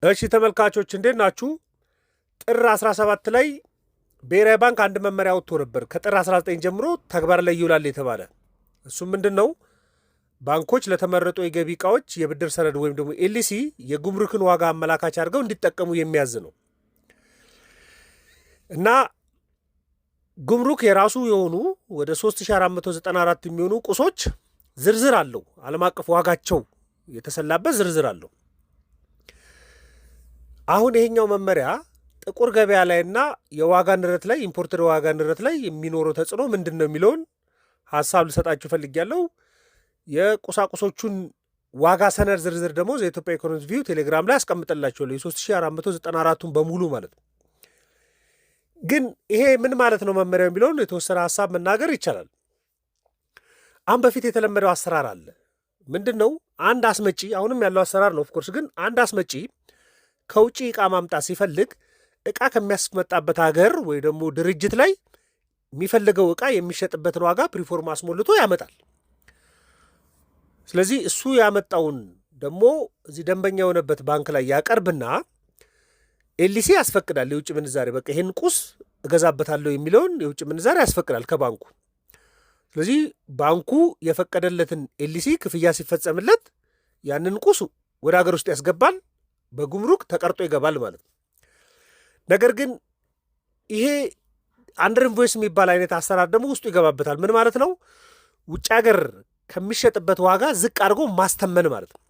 እሺ ተመልካቾች እንዴት ናችሁ? ጥር 17 ላይ ብሔራዊ ባንክ አንድ መመሪያ ወጥቶ ነበር። ከጥር 19 ጀምሮ ተግባር ላይ ይውላል የተባለ እሱም ምንድነው? ባንኮች ለተመረጡ የገቢ ዕቃዎች የብድር ሰነድ ወይም ደግሞ ኤልሲ የጉምሩክን ዋጋ አመላካች አድርገው እንዲጠቀሙ የሚያዝ ነው እና ጉምሩክ የራሱ የሆኑ ወደ 3494 የሚሆኑ ቁሶች ዝርዝር አለው። ዓለም አቀፍ ዋጋቸው የተሰላበት ዝርዝር አለው። አሁን ይሄኛው መመሪያ ጥቁር ገበያ ላይና የዋጋ ንረት ላይ ኢምፖርትድ ዋጋ ንረት ላይ የሚኖረው ተጽዕኖ ምንድን ነው የሚለውን ሀሳብ ልሰጣችሁ ፈልጊያለሁ። የቁሳቁሶቹን ዋጋ ሰነድ ዝርዝር ደግሞ የኢትዮጵያ ኢኮኖሚክስ ቪው ቴሌግራም ላይ አስቀምጠላችኋለሁ። የ3494ቱን በሙሉ ማለት ነው። ግን ይሄ ምን ማለት ነው መመሪያው የሚለውን የተወሰነ ሀሳብ መናገር ይቻላል። አሁን በፊት የተለመደው አሰራር አለ። ምንድን ነው? አንድ አስመጪ አሁንም ያለው አሰራር ነው ኦፍኮርስ። ግን አንድ አስመጪ ከውጭ ዕቃ ማምጣት ሲፈልግ ዕቃ ከሚያስመጣበት ሀገር ወይ ደግሞ ድርጅት ላይ የሚፈልገው ዕቃ የሚሸጥበትን ዋጋ ፕሪፎርም አስሞልቶ ያመጣል። ስለዚህ እሱ ያመጣውን ደግሞ እዚህ ደንበኛ የሆነበት ባንክ ላይ ያቀርብና ኤልሲ ያስፈቅዳል። የውጭ ምንዛሬ በቃ ይሄን ቁስ እገዛበታለሁ የሚለውን የውጭ ምንዛሬ ያስፈቅዳል ከባንኩ። ስለዚህ ባንኩ የፈቀደለትን ኤልሲ ክፍያ ሲፈጸምለት ያንን ቁስ ወደ ሀገር ውስጥ ያስገባል፣ በጉምሩክ ተቀርጦ ይገባል ማለት ነው። ነገር ግን ይሄ አንደር ኢንቮይስ የሚባል አይነት አሰራር ደግሞ ውስጡ ይገባበታል። ምን ማለት ነው? ውጭ ሀገር ከሚሸጥበት ዋጋ ዝቅ አድርጎ ማስተመን ማለት ነው።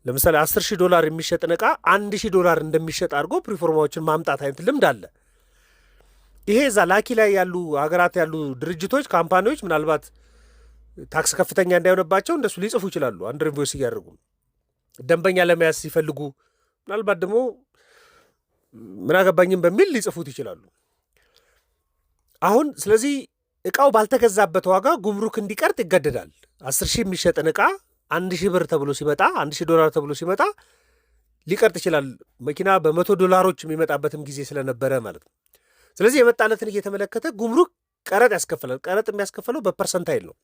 ለምሳሌ $10,000 የሚሸጥን ዕቃ $1,000 እንደሚሸጥ አድርጎ ፕሪፎርማዎችን ማምጣት አይነት ልምድ አለ። ይሄ እዛ ላኪ ላይ ያሉ ሀገራት ያሉ ድርጅቶች፣ ካምፓኒዎች ምናልባት ታክስ ከፍተኛ እንዳይሆንባቸው እንደሱ ሊጽፉ ይችላሉ። አንደር ኢንቮይስ እያደረጉ ደንበኛ ለመያዝ ሲፈልጉ ምናልባት ደግሞ ምን አገባኝም በሚል ሊጽፉት ይችላሉ። አሁን ስለዚህ ዕቃው ባልተገዛበት ዋጋ ጉምሩክ እንዲቀርጥ ይገደዳል። 10,000 የሚሸጥን ዕቃ $1,000 ተብሎ ሲመጣ $1,000 ተብሎ ሲመጣ ሊቀርጥ ይችላል። መኪና $100 የሚመጣበትም ጊዜ ስለነበረ ማለት ነው። ስለዚህ የመጣለትን እየተመለከተ ጉምሩክ ቀረጥ ያስከፍላል። ቀረጥ የሚያስከፍለው በፐርሰንታይል ነው።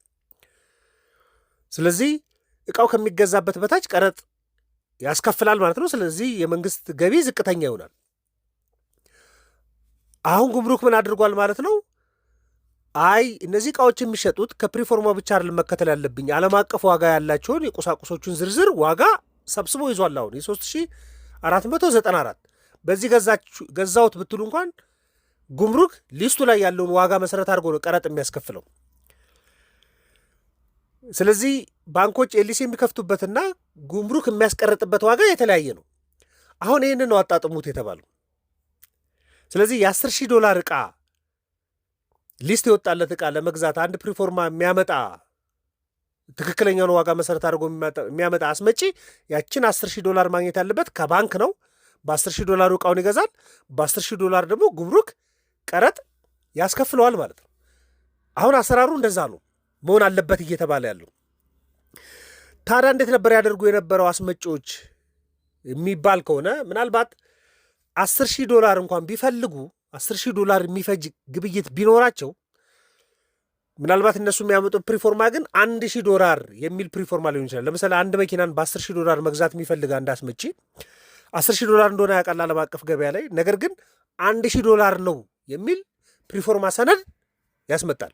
ስለዚህ ዕቃው ከሚገዛበት በታች ቀረጥ ያስከፍላል ማለት ነው። ስለዚህ የመንግስት ገቢ ዝቅተኛ ይሆናል። አሁን ጉምሩክ ምን አድርጓል ማለት ነው? አይ እነዚህ ዕቃዎች የሚሸጡት ከፕሪፎርማ ብቻ አይደለም መከተል ያለብኝ፣ ዓለም አቀፍ ዋጋ ያላቸውን የቁሳቁሶቹን ዝርዝር ዋጋ ሰብስቦ ይዟል። አሁን የ3494 በዚህ ገዛሁት ብትሉ እንኳን ጉምሩክ ሊስቱ ላይ ያለውን ዋጋ መሰረት አድርጎ ነው ቀረጥ የሚያስከፍለው። ስለዚህ ባንኮች ኤልሲ የሚከፍቱበትና ጉምሩክ የሚያስቀረጥበት ዋጋ የተለያየ ነው። አሁን ይህንን ነው አጣጥሙት የተባለው። ስለዚህ $10,000 ዕቃ ሊስት የወጣለት ዕቃ ለመግዛት አንድ ፕሪፎርማ የሚያመጣ ትክክለኛውን ዋጋ መሰረት አድርጎ የሚያመጣ አስመጪ ያችን $10,000 ማግኘት ያለበት ከባንክ ነው። በ$10,000 ዕቃውን ይገዛል። በ$10,000 ደግሞ ጉምሩክ ቀረጥ ያስከፍለዋል ማለት ነው። አሁን አሰራሩ እንደዛ ነው መሆን አለበት እየተባለ ያለው። ታዲያ እንዴት ነበር ያደርጉ የነበረው አስመጪዎች የሚባል ከሆነ ምናልባት $10,000 እንኳን ቢፈልጉ $10,000 የሚፈጅ ግብይት ቢኖራቸው ምናልባት እነሱ የሚያመጡት ፕሪፎርማ ግን $1,000 የሚል ፕሪፎርማ ሊሆን ይችላል። ለምሳሌ አንድ መኪናን በ$10,000 መግዛት የሚፈልግ አንድ አስመጪ $10,000 እንደሆነ ያውቃል ዓለም አቀፍ ገበያ ላይ። ነገር ግን $1,000 ነው የሚል ፕሪፎርማ ሰነድ ያስመጣል።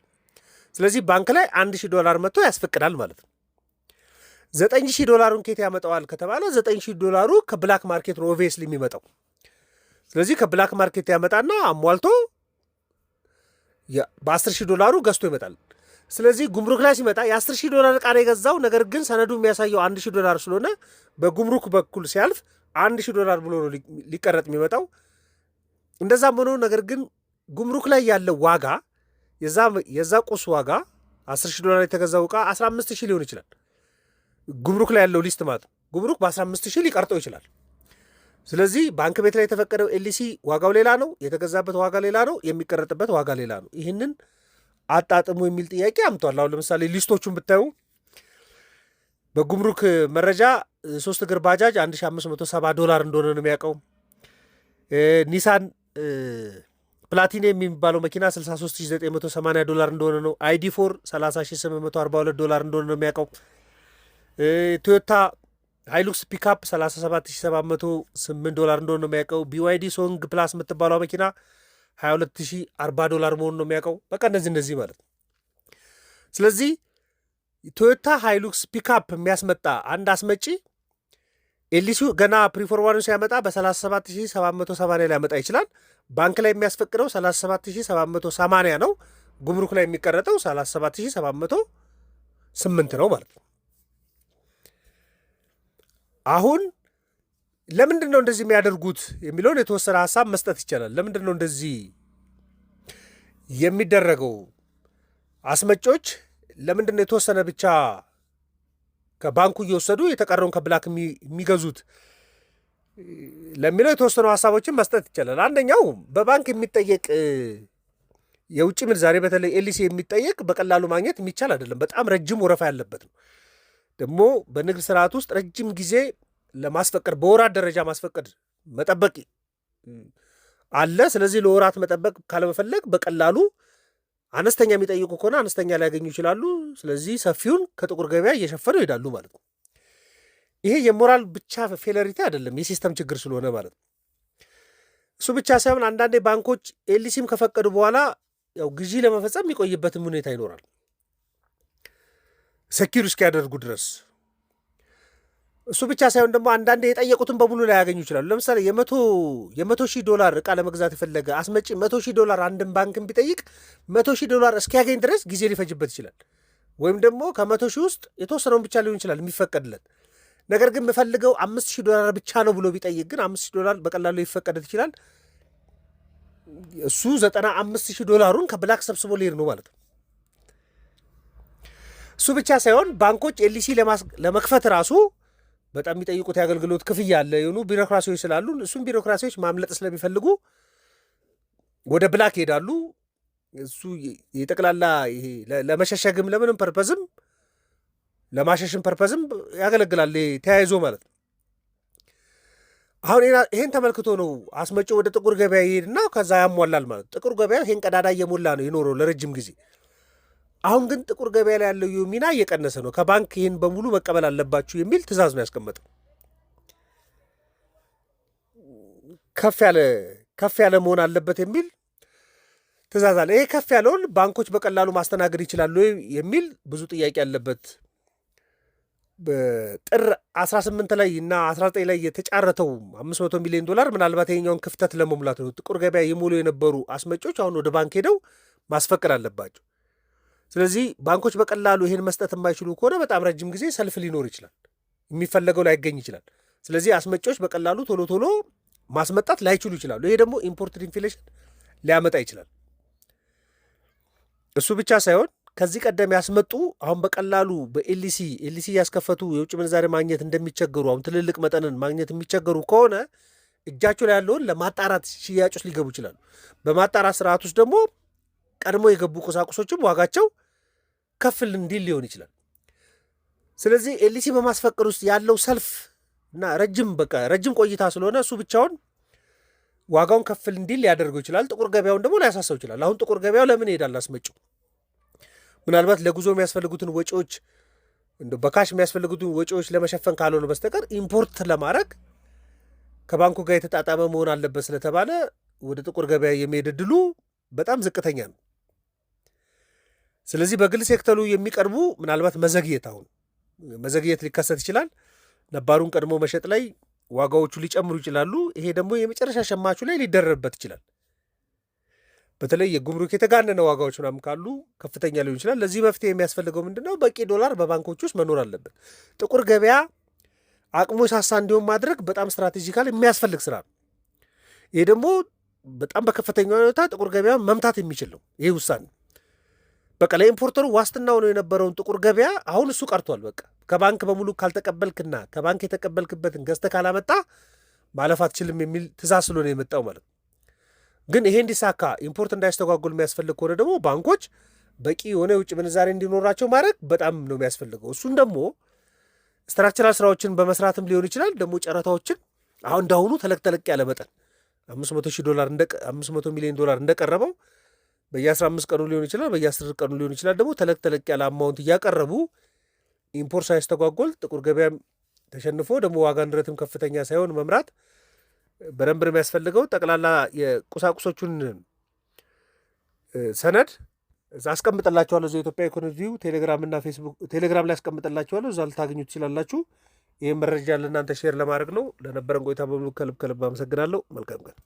ስለዚህ ባንክ ላይ $1,000 መጥቶ ያስፈቅዳል ማለት ነው። $9,000 ኬት ያመጣዋል ከተባለ $9,000 ከብላክ ማርኬት ነው ኦቪየስሊ የሚመጣው። ስለዚህ ከብላክ ማርኬት ያመጣና አሟልቶ በ$10,000 ገዝቶ ይመጣል። ስለዚህ ጉምሩክ ላይ ሲመጣ የ$10,000 ዕቃ ነው የገዛው። ነገር ግን ሰነዱ የሚያሳየው $1,000 ስለሆነ በጉምሩክ በኩል ሲያልፍ $1,000 ብሎ ነው ሊቀረጥ የሚመጣው። እንደዛም ሆኖ ነገር ግን ጉምሩክ ላይ ያለው ዋጋ የዛ ቁስ ዋጋ $10,000 የተገዛው ዕቃ 15,000 ሊሆን ይችላል። ጉምሩክ ላይ ያለው ሊስት ማለት ጉምሩክ በ15,000 ሊቀርጠው ይችላል። ስለዚህ ባንክ ቤት ላይ የተፈቀደው ኤልሲ ዋጋው ሌላ ነው፣ የተገዛበት ዋጋ ሌላ ነው፣ የሚቀረጥበት ዋጋ ሌላ ነው። ይህንን አጣጥሙ የሚል ጥያቄ አምቷል። አሁን ለምሳሌ ሊስቶቹን ብታዩ በጉምሩክ መረጃ 3 እግር ባጃጅ $1,570 እንደሆነ ነው የሚያውቀው። ኒሳን ፕላቲኒየም የሚባለው መኪና $63,980 እንደሆነ ነው። ID4 $30,842 እንደሆነ ነው የሚያውቀው። ቶዮታ ሃይሉክስ ፒካፕ $37,708 እንደሆነ ነው የሚያውቀው። ቢዋይዲ ሶንግ ፕላስ የምትባለው መኪና $22,040 መሆኑ ነው የሚያውቀው። በቃ እነዚህ ማለት ነው። ስለዚህ ቶዮታ ሃይሉክስ ፒካፕ የሚያስመጣ አንድ አስመጪ ኤልሲው ገና ፕሪፎርማኑን ሲያመጣ በ37,780 ሊያመጣ ይችላል። ባንክ ላይ የሚያስፈቅደው 37,780 ነው። ጉምሩክ ላይ የሚቀረጠው 37,708 ነው ማለት ነው። አሁን ለምንድን ነው እንደዚህ የሚያደርጉት የሚለውን የተወሰነ ሀሳብ መስጠት ይቻላል። ለምንድን ነው እንደዚህ የሚደረገው? አስመጮች ለምንድን ነው የተወሰነ ብቻ ከባንኩ እየወሰዱ የተቀረውን ከብላክ የሚገዙት ለሚለው የተወሰኑ ሀሳቦችን መስጠት ይቻላል። አንደኛው በባንክ የሚጠየቅ የውጭ ምንዛሬ በተለይ ኤልሲ የሚጠየቅ በቀላሉ ማግኘት የሚቻል አይደለም። በጣም ረጅም ወረፋ ያለበት ነው። ደግሞ በንግድ ስርዓት ውስጥ ረጅም ጊዜ ለማስፈቀድ በወራት ደረጃ ማስፈቀድ መጠበቅ አለ። ስለዚህ ለወራት መጠበቅ ካለመፈለግ በቀላሉ አነስተኛ የሚጠይቁ ከሆነ አነስተኛ ሊያገኙ ይችላሉ። ስለዚህ ሰፊውን ከጥቁር ገበያ እየሸፈኑ ይሄዳሉ ማለት ነው። ይሄ የሞራል ብቻ ፌለሪቲ አይደለም፣ የሲስተም ችግር ስለሆነ ማለት ነው። እሱ ብቻ ሳይሆን አንዳንዴ ባንኮች ኤልሲም ከፈቀዱ በኋላ ያው ግዢ ለመፈጸም የሚቆይበትም ሁኔታ ይኖራል፣ ሰኪር እስኪያደርጉ ድረስ። እሱ ብቻ ሳይሆን ደግሞ አንዳንዴ የጠየቁትን በሙሉ ላይ ያገኙ ይችላሉ። ለምሳሌ $100,000 ዕቃ ለመግዛት የፈለገ አስመጪ $100,000 አንድን ባንክን ቢጠይቅ $100,000 እስኪያገኝ ድረስ ጊዜ ሊፈጅበት ይችላል። ወይም ደግሞ $100,000 ውስጥ የተወሰነውን ብቻ ሊሆን ይችላል የሚፈቀድለት። ነገር ግን የምፈልገው $5,000 ብቻ ነው ብሎ ቢጠይቅ ግን $5,000 በቀላሉ ሊፈቀድለት ይችላል። እሱ $95,000 ከብላክ ሰብስቦ ሊሄድ ነው ማለት ነው። እሱ ብቻ ሳይሆን ባንኮች ኤልሲ ለመክፈት ራሱ በጣም የሚጠይቁት የአገልግሎት ክፍያ አለ፣ የሆኑ ቢሮክራሲዎች ስላሉ እሱም ቢሮክራሲዎች ማምለጥ ስለሚፈልጉ ወደ ብላክ ይሄዳሉ። እሱ የጠቅላላ ይሄ ለመሸሸግም ለምንም ፐርፐዝም ለማሸሽም ፐርፐዝም ያገለግላል ተያይዞ ማለት ነው። አሁን ይሄን ተመልክቶ ነው አስመጪው ወደ ጥቁር ገበያ ይሄድና ከዛ ያሟላል ማለት ነው። ጥቁር ገበያ ይሄን ቀዳዳ እየሞላ ነው የኖረው ለረጅም ጊዜ። አሁን ግን ጥቁር ገበያ ላይ ያለው ሚና እየቀነሰ ነው። ከባንክ ይህን በሙሉ መቀበል አለባችሁ የሚል ትዕዛዝ ነው ያስቀመጠው። ከፍ ያለ መሆን አለበት የሚል ትዕዛዝ አለ። ይሄ ከፍ ያለውን ባንኮች በቀላሉ ማስተናገድ ይችላሉ የሚል ብዙ ጥያቄ ያለበት። በጥር 18 ላይ እና 19 ላይ የተጫረተው $500 ሚሊዮን ምናልባት ይሄኛውን ክፍተት ለመሙላት ነው። ጥቁር ገበያ ይሞሉ የነበሩ አስመጮች አሁን ወደ ባንክ ሄደው ማስፈቀድ አለባቸው። ስለዚህ ባንኮች በቀላሉ ይሄን መስጠት የማይችሉ ከሆነ በጣም ረጅም ጊዜ ሰልፍ ሊኖር ይችላል፣ የሚፈለገው ላይገኝ ይችላል። ስለዚህ አስመጮች በቀላሉ ቶሎ ማስመጣት ላይችሉ ይችላሉ። ይሄ ደግሞ ኢምፖርትድ ኢንፍሌሽን ሊያመጣ ይችላል። እሱ ብቻ ሳይሆን ከዚህ ቀደም ያስመጡ አሁን በቀላሉ በኤልሲ እያስከፈቱ የውጭ ምንዛሬ ማግኘት እንደሚቸገሩ አሁን ትልልቅ መጠንን ማግኘት የሚቸገሩ ከሆነ እጃቸው ላይ ያለውን ለማጣራት ሽያጮች ሊገቡ ይችላሉ። በማጣራት ስርዓት ውስጥ ደግሞ ቀድሞ የገቡ ቁሳቁሶችም ዋጋቸው ከፍል እንዲል ሊሆን ይችላል። ስለዚህ ኤልሲ በማስፈቀድ ውስጥ ያለው ሰልፍ እና ረጅም ቆይታ ስለሆነ እሱ ብቻውን ዋጋውን ከፍል እንዲል ሊያደርገው ይችላል። ጥቁር ገበያውን ደግሞ ሊያሳሰው ይችላል። አሁን ጥቁር ገበያው ለምን ይሄዳል አስመጪው? ምናልባት ለጉዞ የሚያስፈልጉትን ወጪዎች በካሽ የሚያስፈልጉትን ወጪዎች ለመሸፈን ካልሆነ በስተቀር ኢምፖርት ለማድረግ ከባንኩ ጋር የተጣጣመ መሆን አለበት ስለተባለ ወደ ጥቁር ገበያ የሚሄድ ዕድሉ በጣም ዝቅተኛ ነው። ስለዚህ በግል ሴክተሩ የሚቀርቡ ምናልባት መዘግየት ሊከሰት ይችላል። ነባሩን ቀድሞ መሸጥ ላይ ዋጋዎቹ ሊጨምሩ ይችላሉ። ይሄ ደግሞ የመጨረሻ ሸማቹ ላይ ሊደረብበት ይችላል። በተለይ የጉምሩክ የተጋነነ ዋጋዎች ምናምን ካሉ ከፍተኛ ሊሆን ይችላል። ለዚህ መፍትሄ የሚያስፈልገው ምንድነው? በቂ ዶላር በባንኮች ውስጥ መኖር አለበት። ጥቁር ገበያ አቅሙ ሳሳ እንዲሆን ማድረግ በጣም ስትራቴጂካል የሚያስፈልግ ስራ ነው። ይሄ ደግሞ በጣም በከፍተኛ ሁኔታ ጥቁር ገበያ መምታት የሚችል ነው። ይሄ ውሳኔ በቃ ለኢምፖርተሩ ዋስትናው ነው የነበረውን ጥቁር ገበያ አሁን እሱ ቀርቷል። በቃ ከባንክ በሙሉ ካልተቀበልክና ከባንክ የተቀበልክበትን ገዝተህ ካላመጣ ማለፍ አትችልም የሚል ትእዛዝ ስለሆነ የመጣው ማለት ነው። ግን ይሄ እንዲሳካ ኢምፖርት እንዳይስተጓጎል የሚያስፈልግ ከሆነ ደግሞ ባንኮች በቂ የሆነ የውጭ ምንዛሬ እንዲኖራቸው ማድረግ በጣም ነው የሚያስፈልገው። እሱን ደግሞ ስትራክቸራል ስራዎችን በመስራትም ሊሆን ይችላል። ደግሞ ጨረታዎችን አሁን እንዳሁኑ ተለቅ ያለ መጠን $500 ሚሊዮን እንደቀረበው በየ15 ቀኑ ሊሆን ይችላል፣ በየ10 ቀኑ ሊሆን ይችላል። ደግሞ ተለቅ ያለ አማውንት እያቀረቡ ኢምፖርት ሳይስተጓጎል ጥቁር ገበያ ተሸንፎ ደግሞ ዋጋ ንረትም ከፍተኛ ሳይሆን መምራት በደንብ ነው የሚያስፈልገው። ጠቅላላ የቁሳቁሶቹን ሰነድ እዛ አስቀምጥላችኋለሁ። እዚሁ ኢትዮጵያ ኢኮኖሚው ቴሌግራምና ፌስቡክ ቴሌግራም ላይ አስቀምጥላችኋለሁ። እዛ ልታገኙ ትችላላችሁ። ይህም መረጃ ለእናንተ ሼር ለማድረግ ነው። ለነበረን ቆይታ በሙሉ ከልብ አመሰግናለሁ። መልካም ቀን።